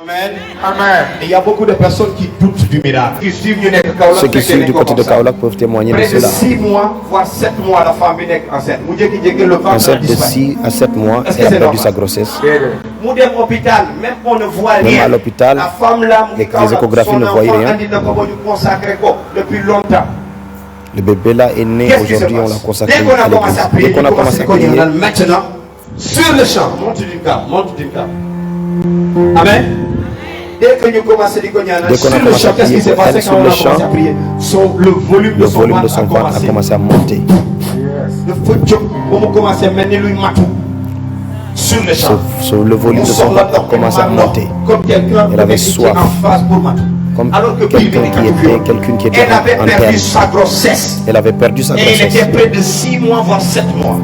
Amen. Amen. Et il y a beaucoup de personnes qui doutent du miracle. Ceux qui suivent du côté de Kaolack peuvent témoigner de cela. Près de 6 mois, voire 7 mois, la femme est enceinte. Enceinte de 6 à 7 mois, elle a perdu sa grossesse. Même à l'hôpital, les échographies ne voyaient rien. Le bébé là est né aujourd'hui, on l'a consacré à l'église. Dès qu'on a commencé à prier, maintenant, sur le champ, monte d'une carte. Amen. Dès que nous commençons sur le champ, qu'est-ce qui s'est passé quand on a commencé à prier? Le volume de son ventre a commencé à monter. Le feu de on commence à mener lui matou. Sur le champ. Le volume de son ventre a commencé à monter. Elle avait soif. Comme quelqu'un qui était elle avait perdu sa grossesse. Elle avait perdu sa grossesse. Et elle était près de 6 mois, voire 7 mois.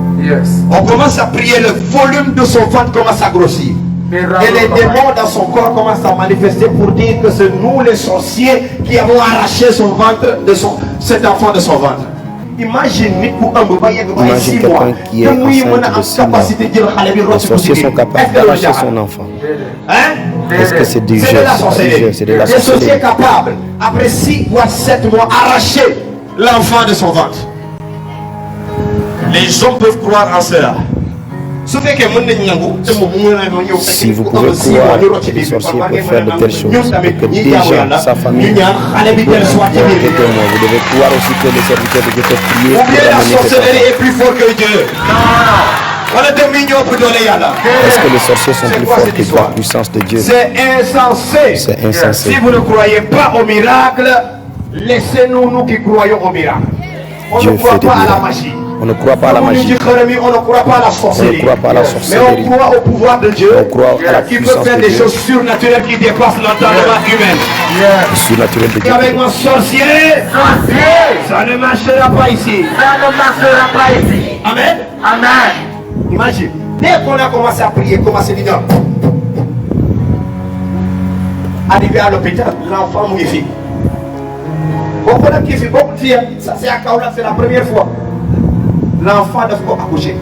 On commence à prier, le volume de son ventre commence à grossir. Et les démons dans son corps commencent à manifester pour dire que c'est nous les sorciers qui avons arraché son ventre cet enfant de son ventre. Imagine quelqu'un qui est enceinte de 6 mois. Les sorciers sont capables d'arracher son enfant. Est-ce que c'est du jeu? C'est de la sorcellerie. Les sorciers capables, après 6 ou 7 mois, arracher l'enfant de son ventre. Les hommes peuvent croire en cela. Si vous pouvez croire que les sorciers peuvent faire de telles choses et que déjà sa famille peut témoin, vous devez croire aussi que les serviteurs de Dieu peuvent prier pour la sorcellerie est plus fort que Dieu. Est-ce que les sorciers sont plus forts que la puissance de Dieu? C'est insensé. C'est insensé. Si vous ne croyez pas au miracle, laissez-nous, nous qui croyons au miracle. On ne croit pas à la magie. On ne croit pas à la magie. On ne croit pas à la sorcellerie. On ne croit pas à la sorcellerie. Mais on croit au pouvoir de Dieu. On croit à la qui puissance peut faire de des Dieu. choses surnaturelles qui dépassent l'entendement humain. Surnaturel de Dieu. Avec mon sorcier, ça ne marchera pas ici. Amen. Amen. Imagine, dès qu'on a commencé à prier, commencé à dire, arrivé à l'hôpital, l'enfant mouillé. Beaucoup de filles, ça c'est à Kaolack, c'est la première fois. L'enfant ne faut pas accoucher.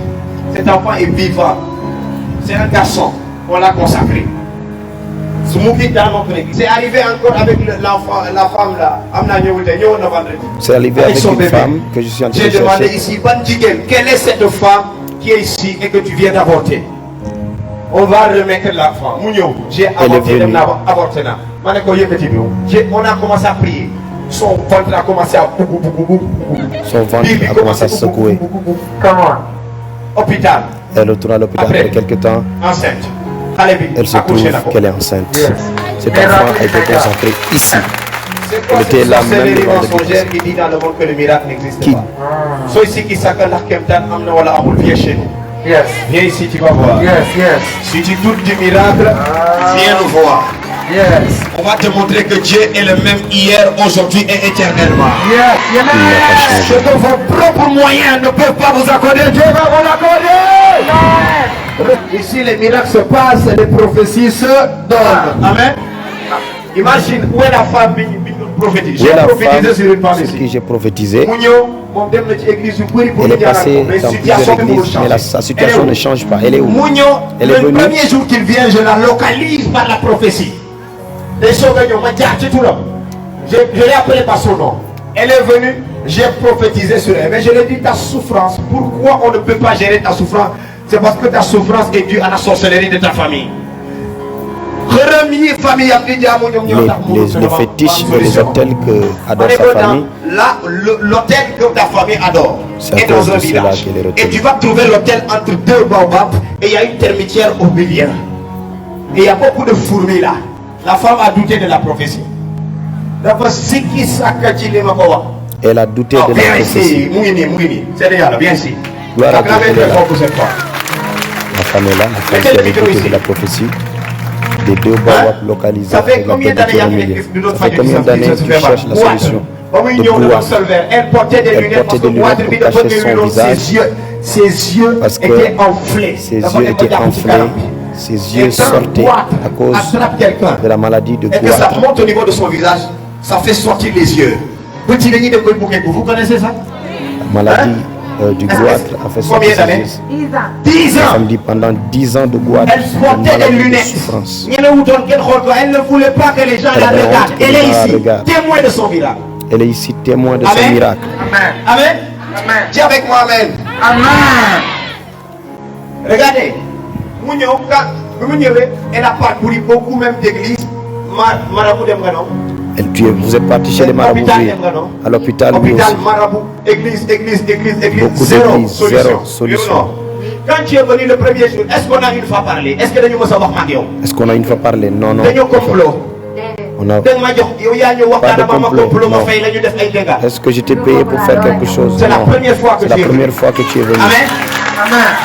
Cet enfant est vivant. C'est un garçon. On l'a consacré. C'est arrivé encore avec l'enfant, la femme là. C'est arrivé avec une femme que je suis en train de chercher. J'ai demandé ici, quelle est cette femme qui est ici et que tu viens d'avorter? On va remettre l'enfant. J'ai avorté. On a commencé à prier. Son ventre a commencé à Son ventre a commencé à secouer. Comment? Hôpital. Elle retourne à l'hôpital après quelques temps. Enceinte. Elle se trouve qu'elle est enceinte. Cet enfant a été consacré ici. Elle était là même devant l'église. Qui dit dans le monde que le miracle n'existe pas. Soit ici qui s'appelle l'Arkemtan, amna wala amul, viens chez nous. Viens ici, tu vas voir. Si tu doutes du miracle, viens nous voir. On va te montrer que Dieu est le même hier, aujourd'hui et éternellement. Ce que vos propres moyens ne peuvent pas vous accorder, Dieu va vous l'accorder. Ici, les miracles se passent et les prophéties se donnent. Amen. Imagine où est la femme qui prophétise. J'ai prophétisé sur une femme ici. J'ai prophétisé. Elle est passée dans plusieurs églises, mais sa situation ne change pas. Elle est où? Elle est venue. Le premier jour qu'il vient, je la localise par la prophétie. Je l'ai appelée par son nom. Elle est venue, j'ai prophétisé sur elle. Mais je lui ai dit ta souffrance. Pourquoi on ne peut pas gérer ta souffrance? C'est parce que ta souffrance est due à la sorcellerie de ta famille. Les fétiches et les hôtels que adore sa famille. L'hôtel que ta famille adore est dans un village. Et tu vas trouver l'hôtel entre deux baobabs et il y a une termitière au milieu. Et il y a beaucoup de fourmis là. La femme a douté de la prophétie. Elle a douté de la prophétie. C'est déjà, viens ici. La femme est là, la femme qui a douté de la prophétie. Des deux baobabs localisés. Ça fait combien d'années tu cherches la solution? Elle portait des lunettes pour cacher son visage. Ses yeux étaient enflés. Ses yeux étaient enflés. Ses yeux sortaient à cause de la maladie de goitre. Et que ça monte au niveau de son visage, ça fait sortir les yeux. Vous connaissez ça? La maladie du goitre a fait sortir ses yeux. 10 La ans. femme dit pendant 10 ans de goitre, Elle portait des de lunettes. souffrance. Elle ne voulait pas que les gens la avait regardent. honte que Elle les est gens la ici, regardent. témoin de son miracle. Elle est ici témoin de son Amen. miracle. Amen. Dis avec moi Amen. Amen. Regardez, elle a parcouru beaucoup même d'églises. Marabout de Mgano. Vous êtes parti chez les marabouts, oui. À l'hôpital, oui aussi. Hôpital, marabout, église. Beaucoup Zéro d'églises, solution. zéro solution. Quand tu es venu le premier jour, est-ce qu'on a une fois parlé? Est-ce que nous savoir Magio? Est-ce qu'on a une fois parlé? Non, non. Dañu complot. On a... Pas de complot, non. Est-ce que j'étais payé pour faire quelque chose? C'est la Non. première fois que C'est la tu es première venu. fois que tu es venu. Amen.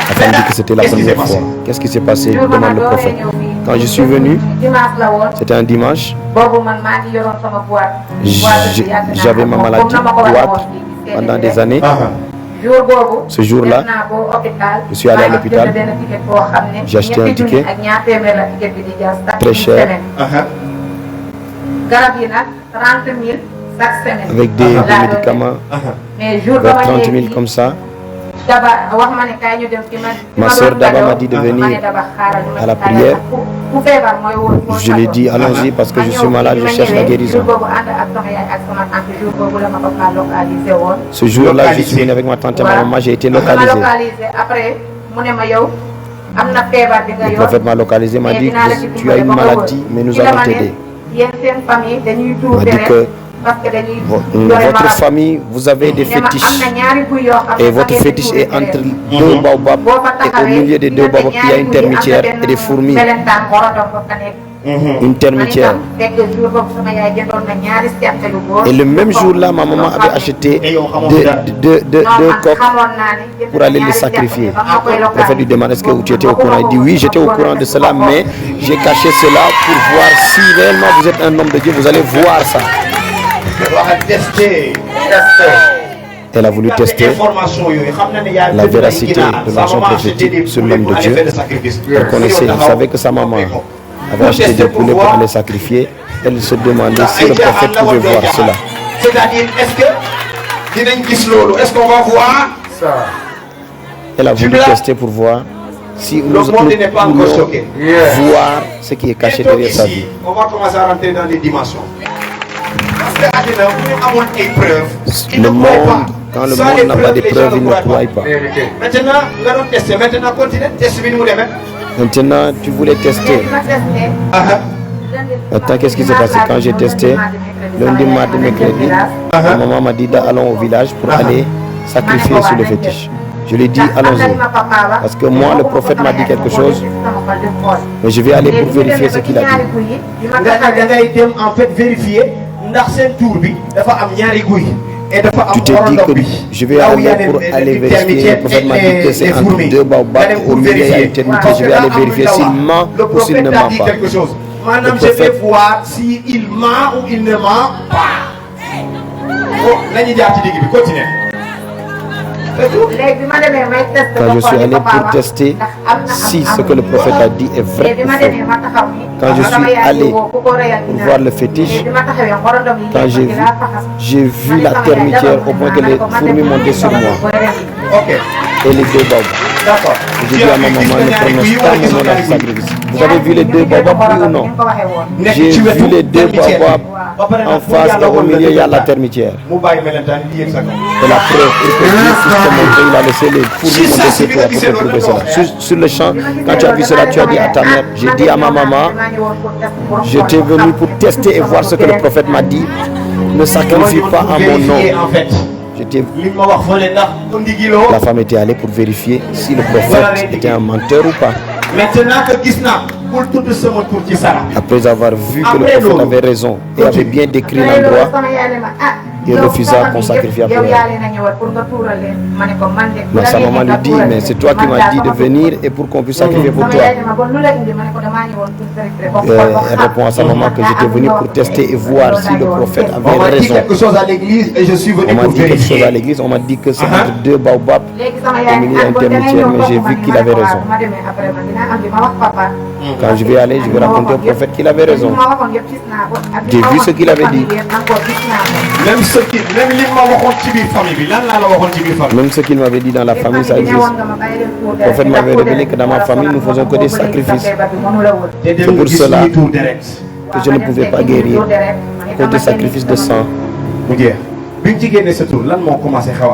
La femme dit que c'était la Qu'est-ce qui s'est première fois. passé? Qu'est-ce qui s'est passé? Demande le prophète. Quand je suis venu, c'était un dimanche. J'avais ma maladie goitre pendant des années. Ce jour-là, je suis allé à l'hôpital. J'ai acheté un ticket très cher avec des médicaments vers 30 000 comme ça. Ma soeur Daba m'a dit de venir à la prière. Je lui ai dit allons-y parce que je suis malade, je cherche la guérison. Ce jour-là, je suis venu avec ma tante et ma maman, j'ai été localisé. Le prophète m'a localisé, m'a dit que tu as une maladie, mais nous allons t'aider. Il m'a dit que votre famille, vous avez des fétiches et votre fétiche est entre deux baobabs et au milieu des deux baobabs il y a une termitière et des fourmis. Une termitière. Et le même jour-là, ma maman avait acheté deux coqs pour aller les sacrifier. Le prophète lui demande est-ce que tu étais au courant? Il dit oui, j'étais au courant de cela, mais j'ai caché cela pour voir si réellement vous êtes un homme de Dieu, vous allez voir ça. Elle a voulu tester la véracité de l'ancien prophétique sur l'homme de Dieu. Elle connaissait, elle savait que sa maman avait acheté des poulets pour aller sacrifier. Elle se demandait si le prophète pouvait voir cela. C'est-à-dire, est-ce qu'on va voir ça? Elle a voulu tester pour voir si nous pouvions voir ce qui est caché derrière sa vie. On va commencer à rentrer dans les dimensions. Le monde, quand le monde n'a pas de preuves, il ne croit pas. Maintenant, tu voulais tester. Attends, qu'est-ce qui s'est passé quand j'ai testé? Lundi, mardi, mercredi, ma maman m'a dit allons au village pour aller sacrifier sur le fétiche. Je lui ai dit allons-y. Parce que moi, le prophète m'a dit quelque chose, mais je vais aller pour vérifier ce qu'il a dit. En fait, vérifier. Tu te dis que je vais aller pour aller vérifier. Le prophète m'a dit que c'est entre deux baobabs et au milieu il y a une termité. Je vais aller vérifier s'il ment ou s'il ne ment pas. Madame, je vais voir s'il ment ou il ne ment pas. Continue. Quand je suis allé pour tester si ce que le prophète a dit est vrai ou faux, quand je suis allé pour voir le fétiche, quand j'ai vu la termitière au point que les fourmis montaient sur moi et les deux baobabs. J'ai dit à ma maman, ne prononce pas mon nom dans le sacrifice. Vous avez vu les deux baobabs, oui ou non? J'ai vu les deux baobabs en face et au milieu il y a la termitière. Et la preuve, il a laissé les fourmis monter sur toi pour te prouver cela. Sur le champ, quand tu as vu cela, tu as dit à ta mère, j'ai dit à ma maman, j'étais venu pour tester et voir ce que le prophète m'a dit. Ne sacrifie pas à mon nom. La femme était allée pour vérifier si le prophète était un menteur ou pas. Après avoir vu que le prophète avait raison et avait bien décrit l'endroit, il refusa qu'on sacrifie après elle. Mais sa maman lui dit, mais c'est toi qui m'as dit de venir et pour qu'on puisse sacrifier pour toi. Elle répond à sa maman que j'étais venu pour tester et voir si le prophète avait raison. On m'a dit quelque chose à l'église, on m'a dit que c'est entre deux baobabs au milieu d'un intermédiaire, mais j'ai vu qu'il avait raison. Quand je vais aller, je vais raconter au prophète qu'il avait raison. J'ai vu ce qu'il avait dit. Même ce qui même li ma waxoon ci biir famille bi lan laa la waxoon ci biir famille. Même ce qu'il m'avait dit dans la famille, ça existe. Le prophète m'avait révélé que dans ma famille, nous faisons que des sacrifices. C'est pour cela que je ne pouvais pas guérir, que des sacrifices de sang.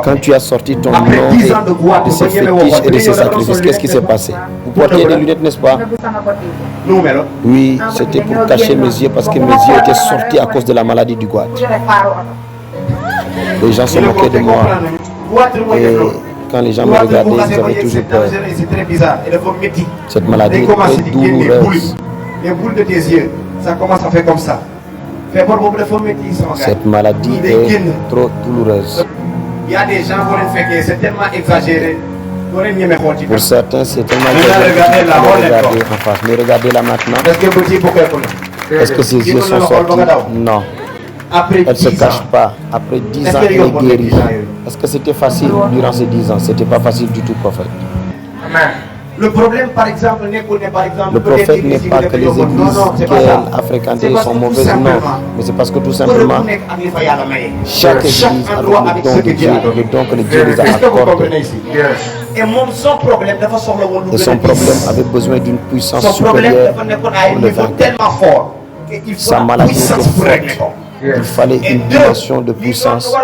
Quand tu as sorti ton nom de ces fétiches et de ces sacrifices, qu'est-ce qui s'est passé? Vous portiez des lunettes, n'est-ce pas? Oui, c'était pour cacher mes yeux parce que mes yeux étaient sortis à cause de la maladie du goitre. Les gens se moquaient de moi. Et quand les gens me regardaient, ils avaient toujours peur. Cette maladie est très douloureuse. Les boules de tes yeux, ça commence à faire comme ça. Cette maladie est trop douloureuse. Il y a des gens qui c'est tellement exagéré. Pour certains, c'est tellement exagéré de regarder en face. Mais regardez-la maintenant. Est-ce que ses yeux sont sortis? Non. Elle ne se cache pas. Après 10 ans, elle est guérie. Est-ce que c'était facile durant ces 10 ans? C'était pas facile du tout, prophète. Amen. Le problème, par exemple, n'est le prophète n'est pas que les églises qu'elle a fréquentées sont mauvaises, non. Mais c'est parce que tout simplement, chaque église a le don de Dieu, le don que Dieu les a accordé. Et son problème avait besoin d'une puissance supérieure pour le vaincre. Sa maladie était forte. Il fallait une dimension de puissance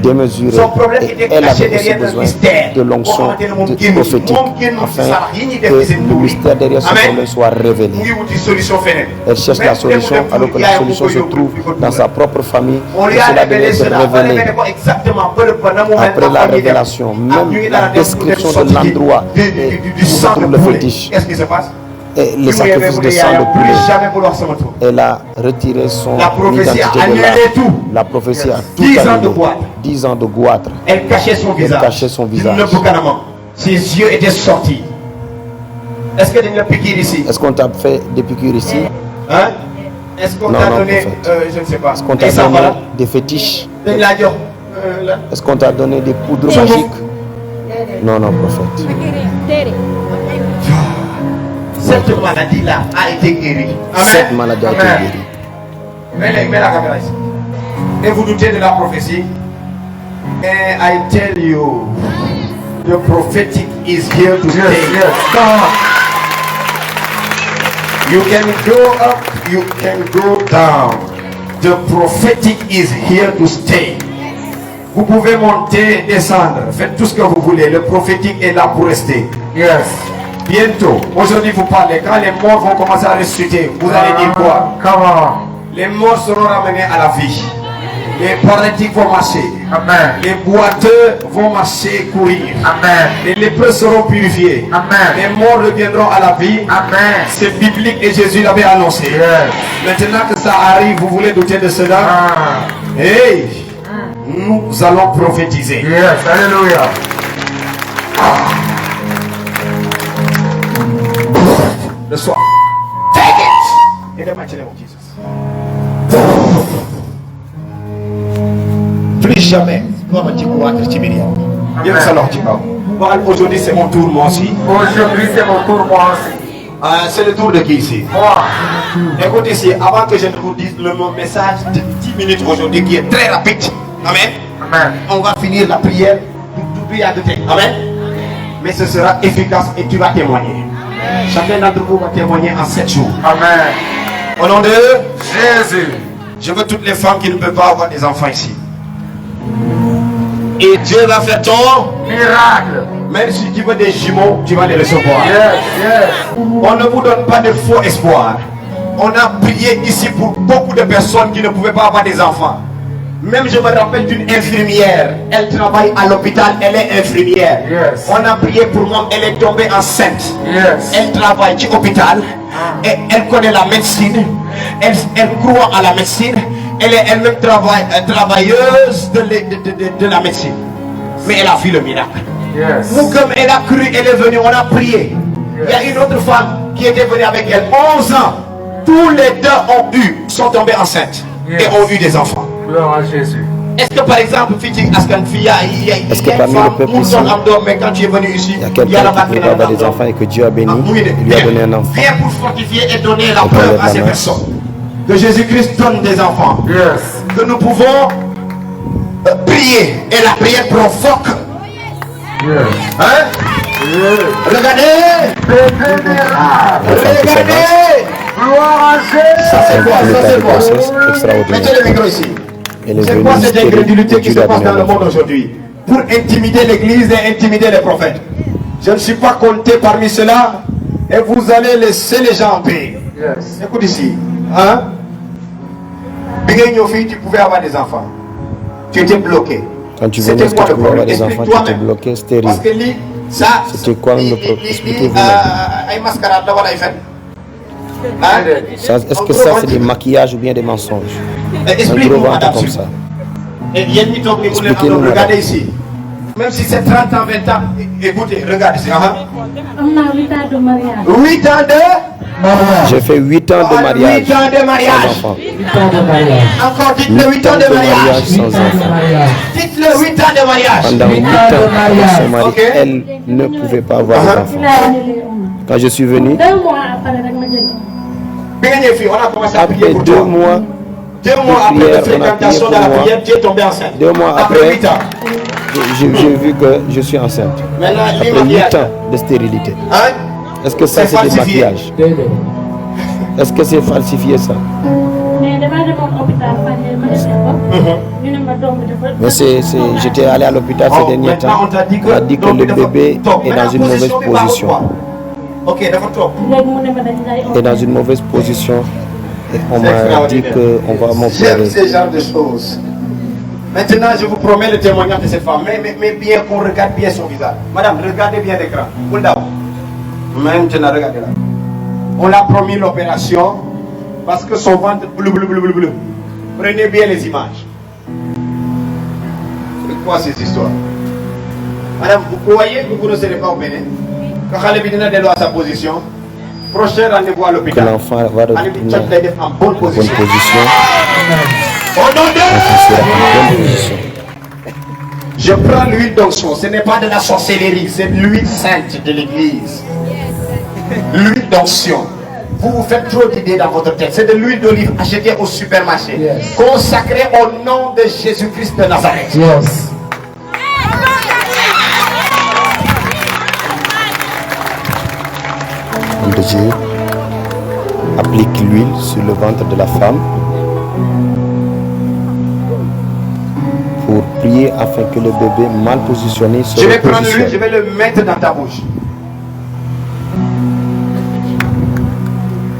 démesurée. Et elle avait aussi besoin de l'onction prophétique afin que le mystère derrière ce problème soit révélé. Elle cherche la solution alors que la solution se trouve dans sa propre famille. Et cela devait être révélé. Après la révélation, même la description de l'endroit où se trouve le fétiche. Et les sacrifices de sang de poulet. Elle a retiré son identité de là. La prophétie a tout annulé. 10 ans de goitre. Elle cachait son visage. Ses yeux étaient sortis. Est-ce que tu as piqué ici? Est-ce qu'on t'a fait des piqûres ici? Hein? Est-ce qu'on t'a donné, je ne sais pas. Est-ce qu'on t'a donné des fétiches? Est-ce qu'on t'a donné des poudres magiques? Non, non, prophète. Cette maladie-là a été guérie. Amen. Cette maladie a été guérie. Mets la caméra ici. Et vous doutez de la prophétie. And I tell you, the prophetic is here to stay. You can go up, you can go down. The prophetic is here to stay. Vous pouvez monter, descendre, faites tout ce que vous voulez. Le prophétique est là pour rester. Yes. Bientôt, aujourd'hui vous parlez, quand les morts vont commencer à ressusciter, vous allez dire quoi? Les morts seront ramenés à la vie. Les paralytiques vont marcher. Amen. Les boiteux vont marcher et courir. Amen. Les lépreux seront purifiés. Amen. Les morts reviendront à la vie. Amen. C'est biblique et Jésus l'avait annoncé. Yes. Maintenant que ça arrive, vous voulez douter de cela? Hey, nous allons prophétiser. Yes. Alléluia. Le soir. Take it. In the mighty name of Jesus. Plus jamais. Aujourd'hui c'est mon tour moi aussi. Aujourd'hui c'est mon tour moi aussi. C'est le tour de qui ici? Moi. Écoutez ici, avant que je ne vous dise le message de 10 minutes aujourd'hui qui est très rapide. Amen. Amen. On va finir la prière. Amen. Mais ce sera efficace et tu vas témoigner. Chacun d'entre vous va témoigner en 7 jours. Amen. Au nom de Jésus. Je veux toutes les femmes qui ne peuvent pas avoir des enfants ici. Et Dieu va faire ton miracle. Même si tu veux des jumeaux, tu vas les recevoir. Yes, yes. On ne vous donne pas de faux espoirs. On a prié ici pour beaucoup de personnes qui ne pouvaient pas avoir des enfants. Même je me rappelle d'une infirmière. Elle travaille à l'hôpital, elle est infirmière. Yes. On a prié pour moi, elle est tombée enceinte. Yes. Elle travaille à l'hôpital et elle connaît la médecine. Elle croit à la médecine. Elle est elle-même travailleuse de la médecine. Mais elle a vu le miracle. Yes. Nous, comme elle a cru, elle est venue, on a prié. Yes. Il y a une autre femme qui était venue avec elle, 11 ans. Tous les deux sont tombés enceintes. Yes. Et ont eu des enfants. Gloire à Jésus. Est-ce que par exemple, est-ce que parmi le peuple ici, mais quand tu es venu ici, il y a quelqu'un qui peut avoir des enfants et que Dieu a béni, il lui a donné un enfant. Viens pour fortifier et donner la preuve à ces personnes. Que Jésus-Christ donne des enfants. Yes. que nous pouvons prier. Et la prière provoque. Hein? Regardez. Regardez. Ça c'est quoi? Ça c'est quoi? Mettez le micro ici. C'est quoi cette incrédulité qui se passe dans le monde aujourd'hui pour intimider l'église et intimider les prophètes? Je ne suis pas compté parmi ceux-là et vous allez laisser les gens en paix. Écoute ici. Hein? Tu pouvais avoir des enfants. Tu étais bloqué. Quand tu venais, tu pouvais avoir des enfants, tu étais bloqué, stérile. Parce que ça, c'était quoi le problème? Expliquez-vous. Est-ce que ça c'est des maquillages ou bien des mensonges? Explique-nous, madame. Comme ça. Expliquez-nous, regardez ici. Même si c'est 30 ans, 20 ans, écoutez, regardez ici. 8 ans de mariage. 8 ans de... J'ai fait 8 ans de mariage. 8 ans de mariage. Sans enfant. 8 ans de mariage. Encore, dites-le 8 ans de mariage. Sans enfant. Dites-le 8 ans de mariage. Pendant 8 ans, son mari, elle ne pouvait pas avoir d'enfant. Quand je suis venu, 2 mois après, on a commencé à prier après pour 2 toi. mois, 2 mois après la fréquentation dans la prière, tu es tombé enceinte. 2 mois Après après, 8 ans. j'ai vu que je suis enceinte. Maintenant, Après 8 ans de stérilité. Hein? Est-ce que ça C'est c'est des falsifié. maquillages? Est-ce que c'est falsifié ça? Mais j'étais allé à l'hôpital ces derniers temps. Maintenant, on t'a dit On a dit que le bébé est dans une mauvaise position. position. Ok, d'accord, toi. Est dans une mauvaise position. Et on m'a dit qu'on va J'aime m'opérer. ce genre de choses. Maintenant, je vous promets le témoignage de cette femme. Mais bien qu'on regarde bien son visage. Madame, regardez bien l'écran. Maintenant, regardez là. On l'a promis l'opération parce que son ventre bleu. Prenez bien les images. C'est quoi ces histoires? Madame, vous croyez que vous ne serez pas opéré? Quand Khaled Bidina déloie sa position, prochain rendez-vous à Que l'hôpital. l'enfant va revenir En bonne en bonne position. position. Au nom de... L'enfant sera en bonne position. Je prends l'huile d'onction. Ce n'est pas de la sorcellerie, c'est l'huile sainte de l'église. L'huile d'onction. Vous vous faites trop d'idées dans votre tête. C'est de l'huile d'olive achetée au supermarché. Consacrée au nom de Jésus-Christ de Nazareth. Homme de Dieu applique l'huile sur le ventre de la femme pour prier afin que le bébé mal positionné se Je vais prendre l'huile, repositionne. je vais le mettre dans ta bouche.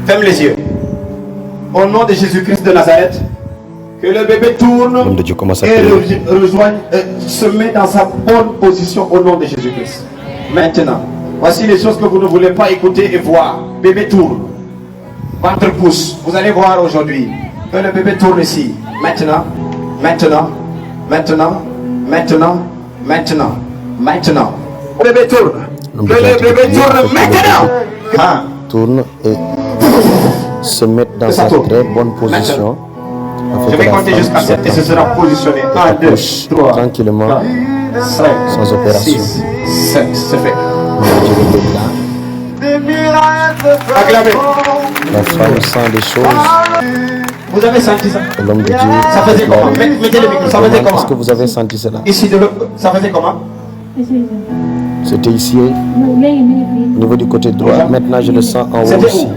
Ferme les yeux. Au nom de Jésus-Christ de Nazareth, que le bébé tourne L'homme de Dieu commence à et prier. se met dans sa bonne position au nom de Jésus-Christ. Maintenant, voici les choses que vous ne voulez pas écouter et voir. Bébé tourne. Ventre pousse. Vous allez voir aujourd'hui que le bébé tourne ici. Maintenant. Le bébé tourne. Que le bébé tourne maintenant. Hein? Tourne et se mettre dans sa très bonne position. Je vais compter jusqu'à 7 et ce sera positionné. 1, 2, 3, tranquillement, 4, 5, sans opération. 6, 7. C'est fait. Dieu le bénit. Acclamez. La femme sent des choses. Vous avez senti ça? Et l'homme de Dieu. Ça faisait comment? Mettez le micro. Ça faisait Est-ce que comment? vous avez senti cela? Ici, ça faisait comment? C'était ici, au niveau du côté droit. Maintenant, je le sens en haut C'était aussi. où?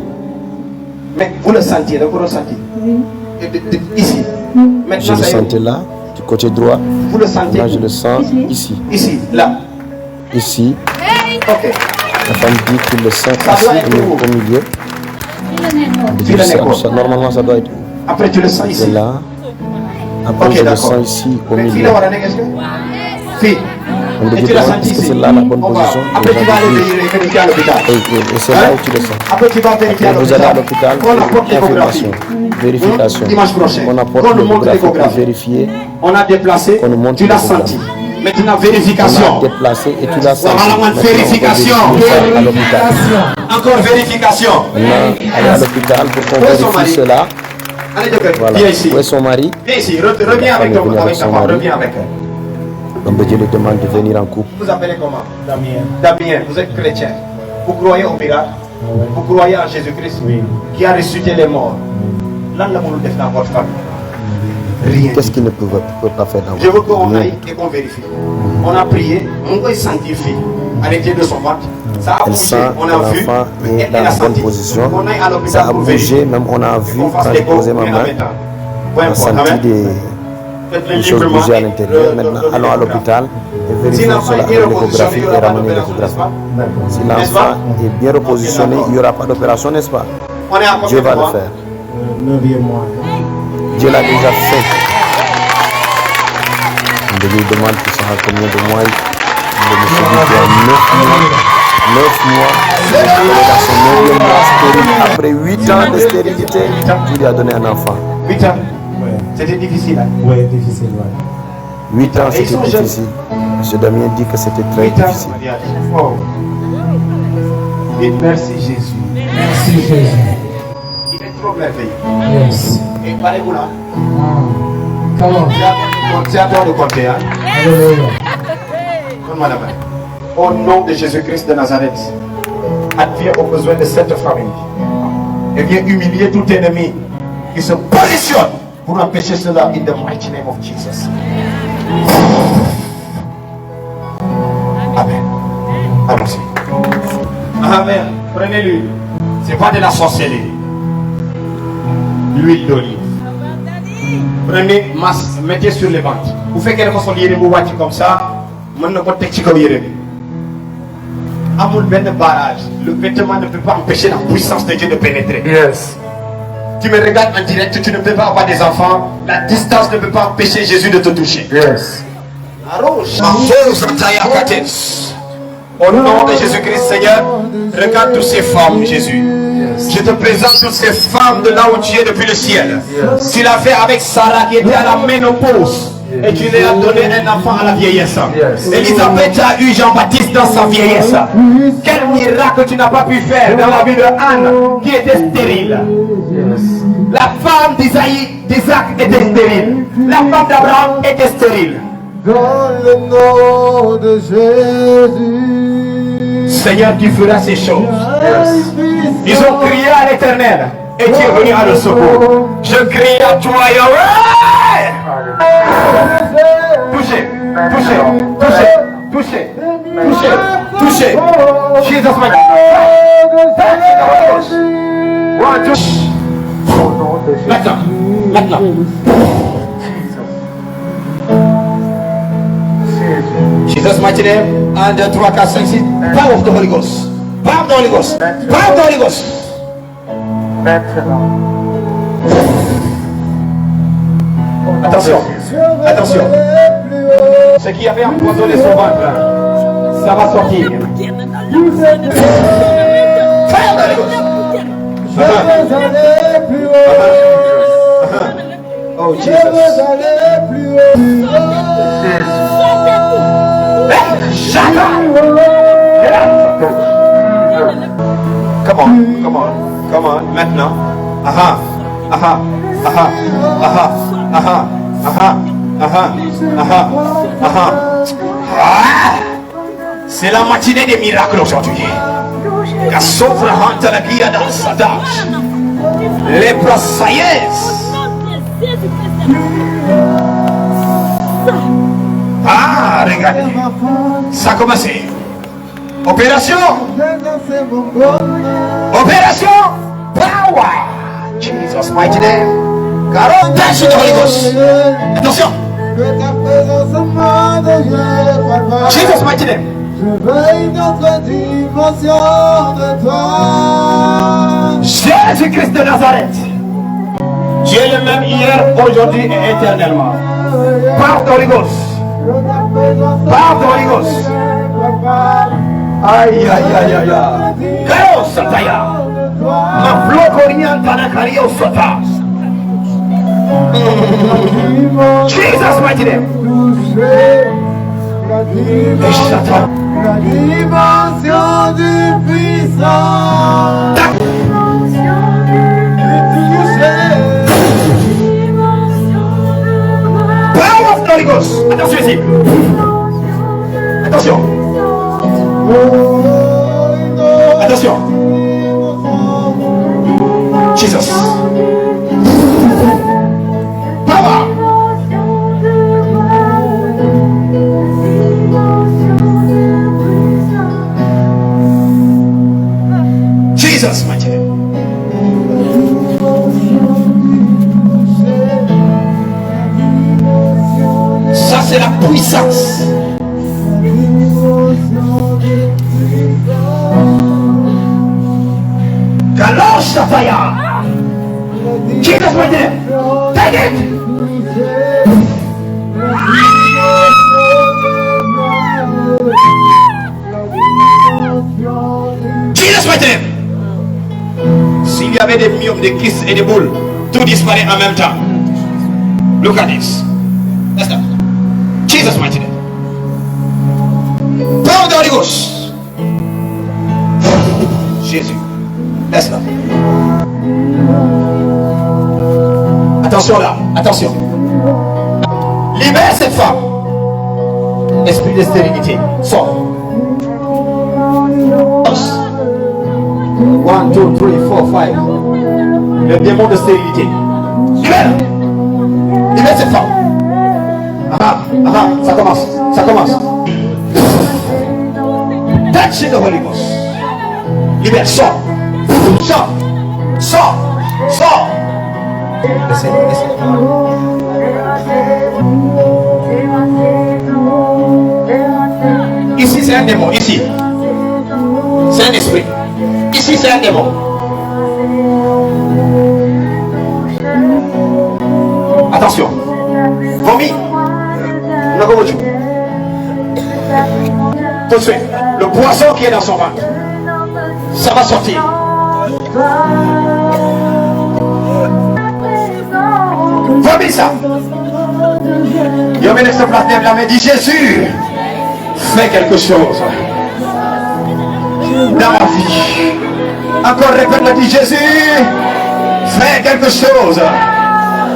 Mais vous le sentiez, vous le ressentiez? Ici. Je Maintenant, le ça y est. sentais là, du côté droit. Vous le sentez? Maintenant, je le sens ici. Ici, là. Ici. Ok. La femme dit qu'il le sent Ça ici, doit être où? au milieu. Tu le sais Ça, normalement, ça doit être Après, tu le sens de ici. là. Après, Ok, je le d'accord. sens ici, au Mais milieu. fille, fille. On me Et dit, tu l'as est-ce senti que ici? c'est là la bonne On va- position? Après, Et tu vas aller oui. vérifier à l'hôpital. Et c'est là Hein? où tu le sens. Après, tu vas vérifier à Après, vous allez à l'hôpital. l'hôpital On apporte pour l'échographie. confirmation, vérification. Dimanche prochain. On apporte On nous montre l'échographie pour l'échographie. vérifier. On a déplacé, On nous montre tu l'as l'échographie. senti. Maintenant, On vérification. a déplacé et tu l'as senti. Voilà, Maintenant, on va vérification. vérifier ça à l'hôpital. Encore vérification. Maintenant, aller à l'hôpital pour qu'on Où est son mari? vérifie cela. Allez, Joker, Voilà. viens ici. Où est son mari? Viens ici, reviens avec femme est venue ta avec son femme, mari. reviens avec elle. L'homme de Dieu lui demande de venir en couple. Vous appelez comment? Damien, vous êtes chrétien. Vous croyez au miracle? Vous croyez en Jésus-Christ qui a ressuscité les morts? Lan la mënul def dans votre famille. Rien. Qu'est-ce qu'il ne peut pas faire dans Je veux votre vie? qu'on aille et qu'on vérifie. On a prié, on peut sentir fille à l'intérieur de son ventre. Ça a Elle bougé, sent on que a vu, l'enfant est elle dans a la bonne senti. position. On aille à l'hôpital Ça a pour bougé, vérifier. même on a vu Qu'on fasse quand j'ai l'écho, posé ma et en main, même temps. Peu on a importe, senti amen. des choses Librement, bouger à l'intérieur. Maintenant, allons à l'hôpital et Si vérifions l'enfant cela est avec l'échographie repositionné, il y et aura pas ramener d'opération, n'est-ce l'échographie. pas? Si N'est-ce l'enfant pas? est bien repositionné, il n'y aura pas d'opération, n'est-ce pas? On est à combien Dieu de va le mois? faire. 9e mois. Dieu l'a déjà fait. On lui demande pour savoir combien de mois il me dit qu'il y a 9 mois. 9 mois, il est dans son 9e mois stérile. Après 8 ans de stérilité, Dieu lui a donné un enfant. 8 ans. Ouais. C'était difficile. Hein? Ouais, difficile, ouais. 8 ans, Et ils c'était sont jeunes. difficile. M. Damien dit que c'était très 8 ans. difficile. Oh. Et merci Jésus. Merci Jésus. Il est trop merveilleux. Yes. Et parlez-vous là. Come on. C'est à toi de compter. Hein? Hallelujah. Donne-moi la main. Au nom de Jésus-Christ de Nazareth, adviens aux besoins de cette famille. Et viens humilier tout ennemi qui se positionne pour empêcher cela in the mighty name of Jesus. Amen. Allons-y. Amen. Prenez l'huile. C'est pas de la sorcellerie. L'huile d'olive. Prenez masse, mettez sur les ventres. Vous faites quelque chose de vous comme ça. Maintenant, vous faites comme ça. Amoul ben barrage. Le vêtement ne peut pas empêcher la puissance de Dieu de pénétrer. Yes. Tu me regardes en direct, tu ne peux pas avoir des enfants. La distance ne peut pas empêcher Jésus de te toucher. Yes. Au nom de Jésus-Christ, Seigneur, regarde toutes ces femmes, Jésus. Je te présente toutes ces femmes de là où tu es depuis le ciel. Tu l'as fait avec Sarah qui était à la ménopause. Et tu lui as donné un enfant à la vieillesse. Elisabeth a eu Jean-Baptiste dans sa vieillesse. Quel miracle tu n'as pas pu faire dans la vie de Anne qui était stérile. La femme d'Isaac était stérile. La femme d'Abraham était stérile. Dans le nom de Jésus. Seigneur, tu feras ces choses. Ils ont crié à l'Éternel et tu es venu à le secours. Je crie à toi, Yahweh. Touchez, touchez, touchez, touchez, touchez, touchez. Jesus, my God. Maintenant, maintenant. Jesus, mighty name. 1, 2, 3, 4, 5, 6. Power of the Holy Ghost. Power of the Holy Ghost. Power of the Holy Ghost. Attention, attention. Ce qui avait empoisonné son ventre, ça va sortir. Fire of the Holy Ghost. Oh Jesus. Shut up. Come on, come on, come on. Maintenant. Aha, aha, aha, aha, aha, aha, aha, aha, aha. Ah! C'est la matinée des miracles aujourd'hui. La sauve la hante la guia dans sa tâche. Les prosaïens. Ah, regardez. Ça a commencé. Opération. Opération. Power. Jesus mighty name. Caron, touch the Holy Ghost. Attention. Jesus mighty name. Je veux une autre dimension de toi. Jésus-Christ de Nazareth. Tu es le même hier, aujourd'hui et éternellement. Par the Holy Ghost. Par the Holy Ghost. Aïe, aïe, aïe, aïe, aïe. Karo sataya. Ma flocorian tanakario sotas. Jesus mighty name. La dimension du puissant. Power of the Holy Ghost. Attention ici. Attention. Attention. Jesus. Power. Jesus mighty name. Ça c'est la puissance. Galoche ta fire. Jesus mighty name. Take it. Jesus mighty name. S'il y avait des myomes, des kisses et des boules, tout disparaît en même temps. Look at this. That's that. Jesus mighty name. Power of the Holy Ghost. Jésus. That's that. Attention là, attention. Libère cette femme. Esprit de stérilité. Sors. 1, 2, 3, 4, 5. Le démon de stérilité. Libère. Libère cette femme. Ça commence. Ça commence. Touch the Holy Ghost. Libère. Sors. Sors. Sors. Sors. Laissez. Ici c'est un démon. Ici. C'est un esprit. Ici c'est un démon. Attention. Vomi. Tout de suite. Le poison qui est dans son ventre. Ça va sortir. Vomi ça. Yo me laisse place de la main. Dit Jésus. Fais quelque chose. Dans ma vie. Encore répète, dit Jésus, fais quelque chose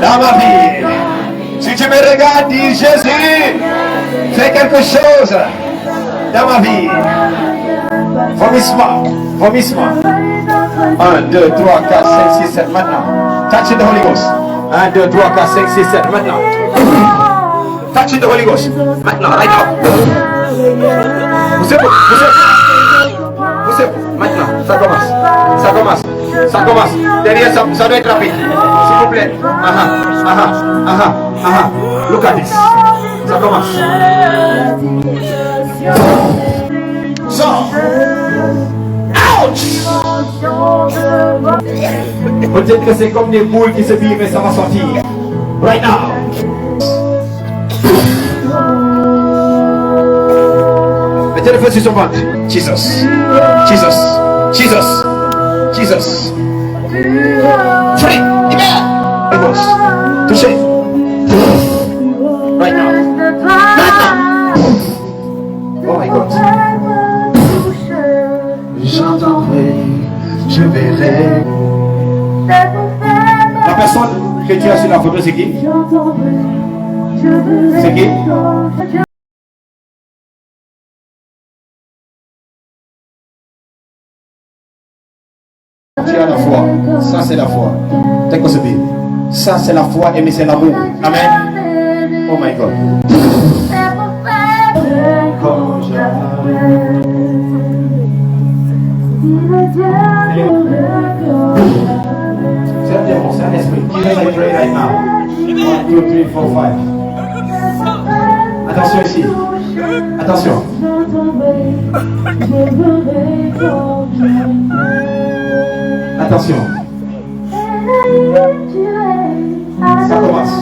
dans ma vie. Si tu me regardes, dis Jésus, fais quelque chose dans ma vie. Vomissement, vomissement. 1, 2, 3, 4, 5, 6, 7, maintenant. Touch the Holy Ghost. 1, 2, 3, 4, 5, 6, 7, maintenant. Touch the Holy Ghost. Maintenant, right now. Poussez-vous, maintenant, ça commence. Ça commence. Ça commence. Derrière ça, ça doit être rapide. S'il vous plaît. Look at this. Ça commence. Sors. Ouch. Peut-être que c'est comme des boules qui se vivent, mais ça va sortir. Right now. Mettez le feu sur son ventre. Jesus. Jesus. Jesus. Jesus. Free. Libère. Touchez. Right now. Maintenant. Oh my God. J'entendrai, je verrai. La personne que tu as sur la photo, c'est qui? C'est qui? Tu as la foi. Ça, c'est la foi. T'es quoi ce billet? Ça, c'est la foi, mais c'est l'amour. Amen. Oh my God. Comme c'est un démon, c'est un esprit. Even I pray right now. 1, 2, 3, 4, 5. Attention ici. Attention. Attention. Ça commence.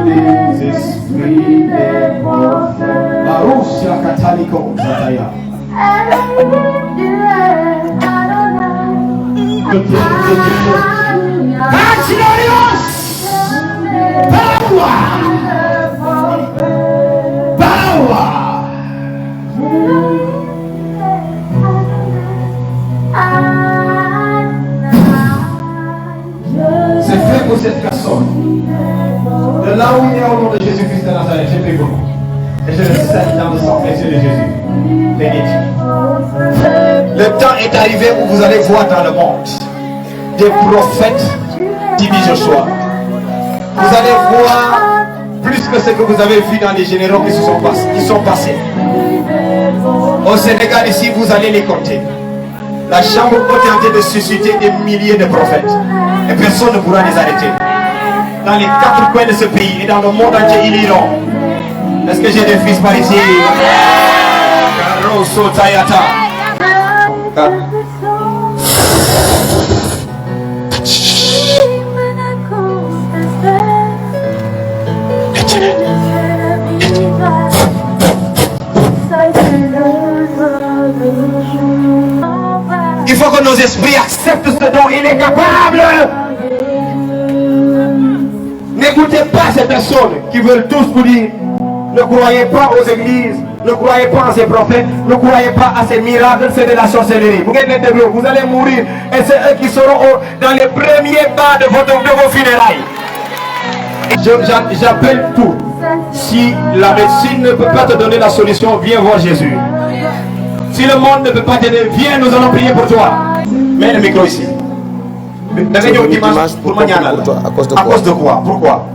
Des esprits des prophètes. La Russia Catholico Zataya. Axilarios! Power! Power! C'est fait pour cette personne. De là où il est au nom de Jésus-Christ de Nazareth, j'ai pris beaucoup. Et je le scelle dans le sang précieux de Jésus. Béni. Le temps est arrivé où vous allez voir dans le monde des prophètes, dit Joshua. Vous allez voir Plus que ce que vous avez vu dans les généraux qui sont passés. Au Sénégal, ici, vous allez les compter. La chambre haute est en train de susciter des milliers de prophètes. Et personne ne pourra les arrêter. Dans les 4 coins de ce pays et dans le monde entier, ils iront. Est-ce que j'ai des fils par ici? Caroso Tayata. Il faut que nos esprits acceptent ce dont il est capable. N'écoutez pas ces personnes qui veulent tous vous dire: ne croyez pas aux églises, ne croyez pas à ces prophètes, ne croyez pas à ces miracles, c'est de la sorcellerie. Vous allez mourir et c'est eux qui seront dans les premiers pas de vos funérailles. J'appelle tout. Si la médecine ne peut pas te donner la solution, viens voir Jésus. Si le monde ne peut pas t'aider, viens, nous allons prier pour toi. Mets le micro ici. Dimanche pour toi, à cause de quoi? Pourquoi?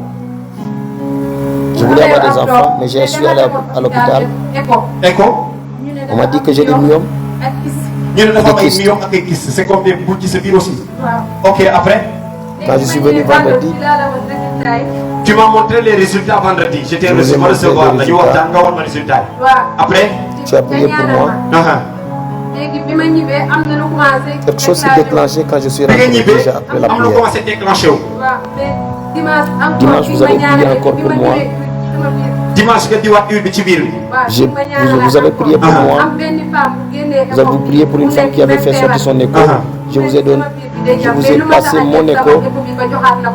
Je voulais avoir des enfants, mais je suis allé à l'hôpital. Écho? On m'a dit que j'ai des myomes. C'est comme des bouts qui se virent aussi. Ok, après? Quand je suis venu vendredi, tu m'as montré les résultats vendredi. J'étais recevoir. Après? tu as prié pour moi. Quelque chose s'est déclenché quand je suis rentré déjà après la prière. Dimanche, vous avez prié encore pour moi. Vous avez prié pour moi. Vous avez prié pour une femme qui avait fait sortir son écho. Je vous ai passé mon écho.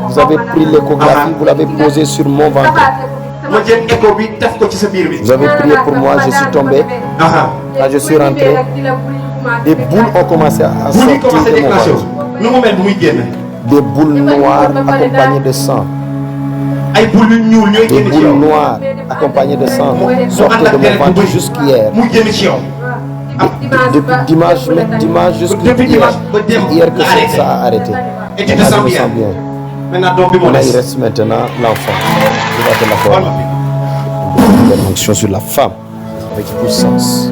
Vous avez pris l'échographie, vous l'avez posé sur mon ventre. Vous avez prié pour moi, je suis tombé. Quand je suis rentré, des boules ont commencé à sortir de mon ventre. Des boules noires accompagnées de sang. Des boules noires accompagnées de sang sortaient de mon ventre jusqu'hier. Depuis dimanche jusqu'à hier que ça a arrêté. Et tu te sens bien? Maintenant, donc, là, il reste maintenant l'enfant. Il va te l'accorder. Une fonction sur la femme avec puissance.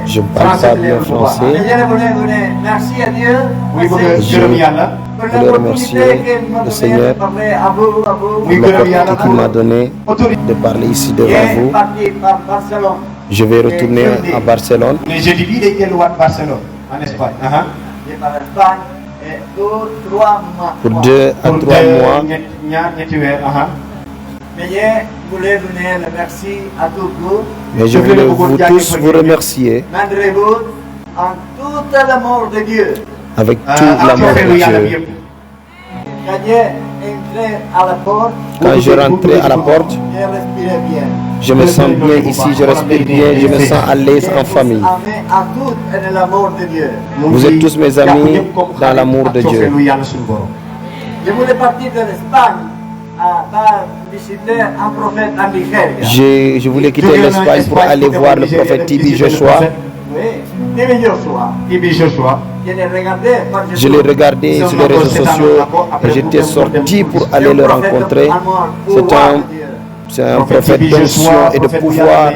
Je ne parle pas bien français. Merci à Dieu. Je voulais remercier le Seigneur pour l'opportunité qu'il m'a donné de parler ici devant vous. Je vais retourner à Barcelone. Mais je dis Barcelone, en Espagne. Pour 2 à 3 mois. Mais je voulais vous tous vous remercier avec tout l'amour de Dieu. Quand je rentrais à la porte, je me sens bien ici, je respire bien, je me sens à l'aise en famille. Vous êtes tous mes amis dans l'amour de Dieu. Je voulais partir de l'Espagne visiter un prophète en Nigeria. Je voulais quitter l'Espagne pour aller voir le prophète Tibi Joshua. Tibi Joshua. Je l'ai regardé sur les réseaux sociaux et j'étais sorti pour aller le rencontrer. C'est un prophète d'onction et de pouvoir.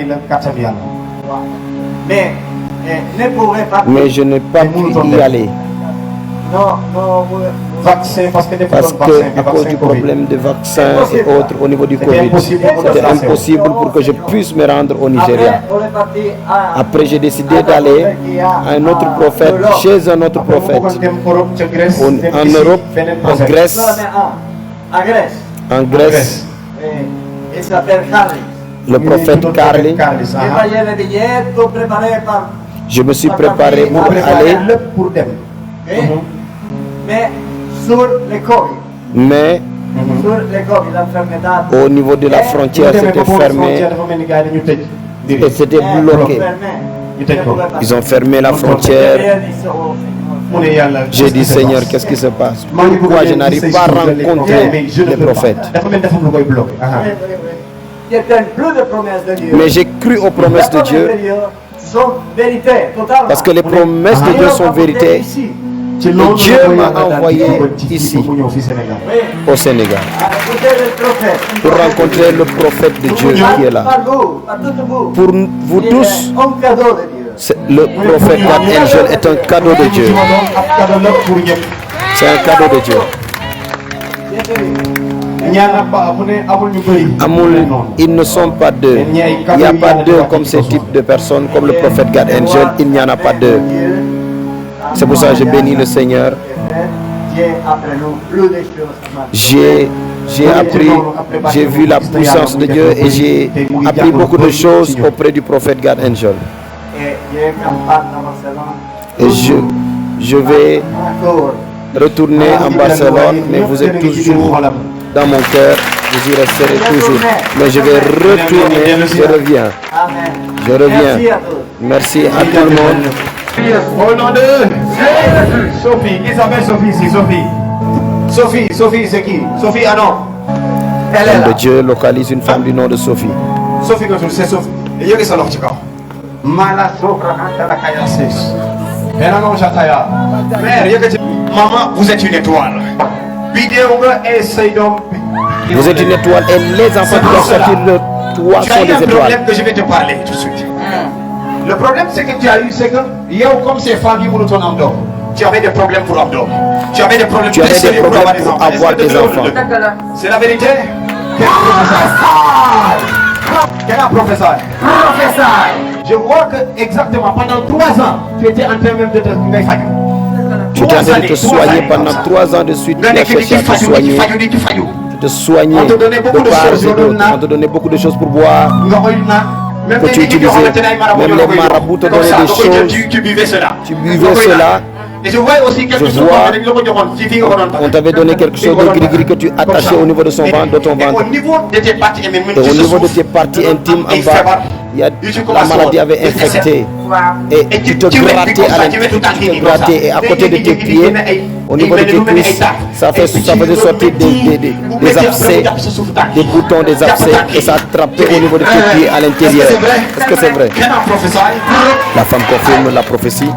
Mais je n'ai pas pu y aller. Parce que à cause du problème de vaccins et autres au niveau du Covid, c'était impossible pour que je puisse me rendre au Nigeria. Après, j'ai décidé d'aller à un autre prophète, chez un autre prophète, en Europe, en Grèce. En Grèce. Il s'appelle Carly. Le prophète Carly. Je me suis préparé pour aller. Mais au niveau de la frontière, c'était fermé et c'était bloqué. Ils ont fermé la frontière. J'ai dit, Seigneur, qu'est-ce qui se passe? Pourquoi je n'arrive pas à rencontrer les prophètes? Mais j'ai cru aux promesses de Dieu. Parce que les promesses de Dieu sont vérité. Dieu m'a envoyé ici, au Sénégal, pour rencontrer le prophète de Dieu qui est là. Pour vous tous, le prophète God Angel est un cadeau de Dieu. C'est un cadeau de Dieu. Ils ne sont pas deux. Il n'y a pas deux comme ce type de personnes, comme le prophète God Angel. Il n'y en a pas deux. C'est pour ça que je bénis le Seigneur. J'ai appris, j'ai vu la puissance de Dieu et j'ai appris beaucoup de choses auprès du prophète God Angel. Et je vais retourner en Barcelone, mais vous êtes toujours dans mon cœur, vous y resterez toujours. Mais je vais retourner, je reviens. Je reviens. Merci à tout le monde. Au nom de Jésus. Sophie, Isabelle, Sophie ici, Sophie, c'est qui? Sophie, ah non. Elle est là. L'homme de Dieu localise une femme du nom de Sophie. Sophie, c'est Sophie. Et il y a qui sont là, Mala Sopra, Antala Kaya 6. Mais non, j'attends. Mère, maman, vous êtes une étoile. Vous êtes une étoile et les enfants qui doivent sortir de toi sont des étoiles. Il y a un problème que je vais te parler tout de suite. Le problème c'est que tu as eu, c'est que comme ces femmes qui ont ton abdomen, tu avais des problèmes pour l'abdomen. Tu avais des problèmes pour avoir des enfants. C'est la vérité. Quel professeur? Je vois que exactement pendant 3 ans, tu étais en train même de te faire. Tu étais en train de te soigner pendant 3 ans de suite. Tu as cherché à te soigner. Tu te soignais de part et d'autre. On te donnait beaucoup de choses pour boire. Que tu utilisais. Même les marabouts te donnaient des choses. Tu buvais cela. Tu buvais cela. Et je vois aussi quelque chose. On t'avait donné quelque chose de gris-gris que tu attachais au niveau de son ventre, de ton ventre. Au niveau de tes parties intimes, et au niveau de tes parties intimes en bas, la maladie avait infecté. Et tu te grattais à l'intérieur. Et à côté de tes pieds, au niveau de tes cuisses, ça faisait sortir des abcès, des boutons, des abcès. Et ça attrapait au niveau de tes pieds à l'intérieur. Est-ce que c'est vrai? La femme confirme la prophétie.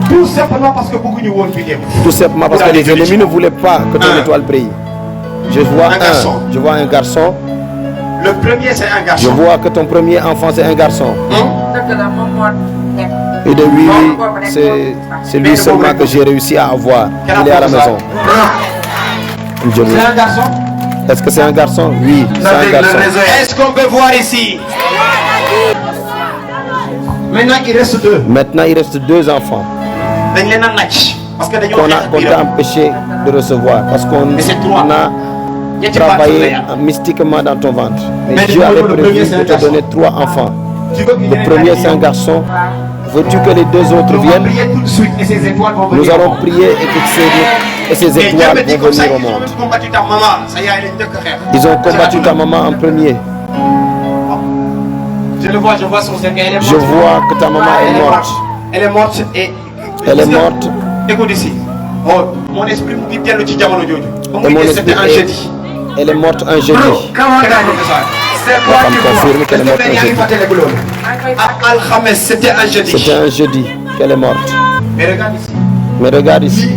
Tout simplement parce que beaucoup de monde vidéo. Tout simplement parce que les ennemis ne voulaient pas que ton étoile brille. Je vois un garçon. Le premier c'est un garçon. Je vois que ton premier enfant c'est un garçon. Et de lui, c'est lui seulement que j'ai réussi à avoir. Il est à la maison. C'est un garçon? Est-ce que c'est un garçon? Oui, c'est un garçon. Est-ce qu'on peut voir ici? Maintenant il reste 2. Maintenant il reste 2 enfants. Qu'on t'a empêché de recevoir parce qu'on a travaillé mystiquement dans ton ventre. Mais Dieu avait prévu de te donner 3 enfants. Le premier c'est un garçon. Veux-tu que les 2 autres viennent? Nous allons prier et ces étoiles vont venir au monde. Ils ont combattu ta maman en premier. Je le vois, je vois son cercueil. Je vois que ta maman est morte. Elle est morte et... Elle est morte. Écoute ici. Oh, mon esprit me dit bien le petit diamant de c'était un jeudi. Elle est morte un jeudi. La femme confirme qu'elle est morte un jeudi. C'était un jeudi. C'était un jeudi qu'elle est morte. Mais regarde ici.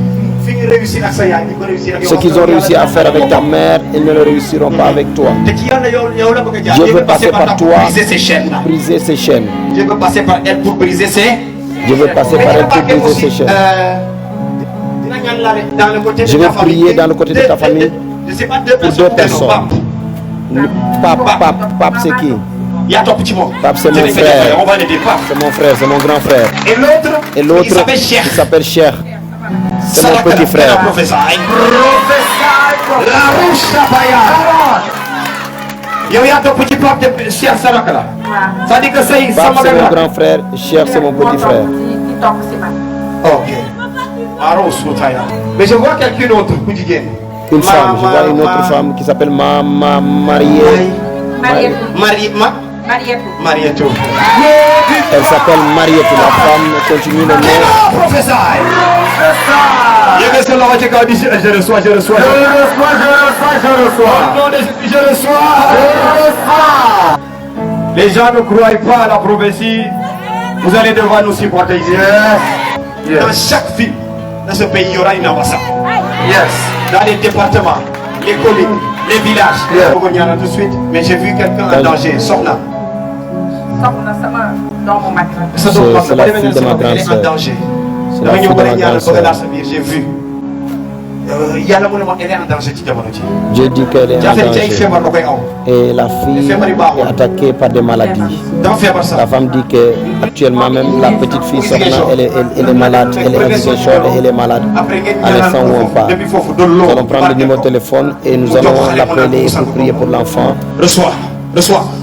Ce qu'ils ont réussi à faire avec ta mère, ils ne le réussiront pas avec toi. Dieu veut passer par toi pour briser ses chaînes. Dieu veut passer par elle pour briser ses... Je veux passer par elle pour briser ses chaînes. Je vais prier dans le côté de ta famille pour 2 personnes. Pape c'est qui? Pape c'est mon frère. C'est mon frère, c'est mon grand frère. Et l'autre qui s'appelle Cher. C'est mon petit frère. Pape c'est mon grand frère, Cher c'est mon petit frère. Ok. Mais je vois quelqu'un d'autre. Une femme, je vois une autre femme qui s'appelle Marietou. Elle s'appelle Marietou. La femme continue le nom. Je reçois. Les gens ne croient pas à la prophétie. Vous allez devoir nous supporter. Dans chaque ville, dans ce pays, il y aura une ambassade. Dans les départements, les communes, les villages. On y en a tout de suite. Mais j'ai vu quelqu'un en danger. Sors là. C'est la fille de ma grande sœur. C'est la fille de ma grande sœur. J'ai vu. J'ai dit qu'elle est en danger. Et la fille est attaquée par des maladies. La femme dit qu'actuellement même la petite fille sortant, elle est malade, elle est chaude et elle est malade. À l'instant où on parle, nous allons prendre le numéro de téléphone et nous allons l'appeler pour prier pour l'enfant. Reçois.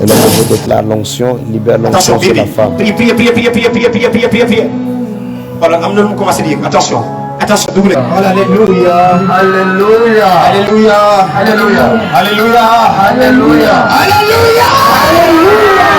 Et là, je déclare l'onction, libère l'onction sur la femme. Priez. Voilà, on commence à dire, attention, double. Alléluia. Alléluia. Alléluia. Alléluia. Alléluia. Alléluia. Alléluia.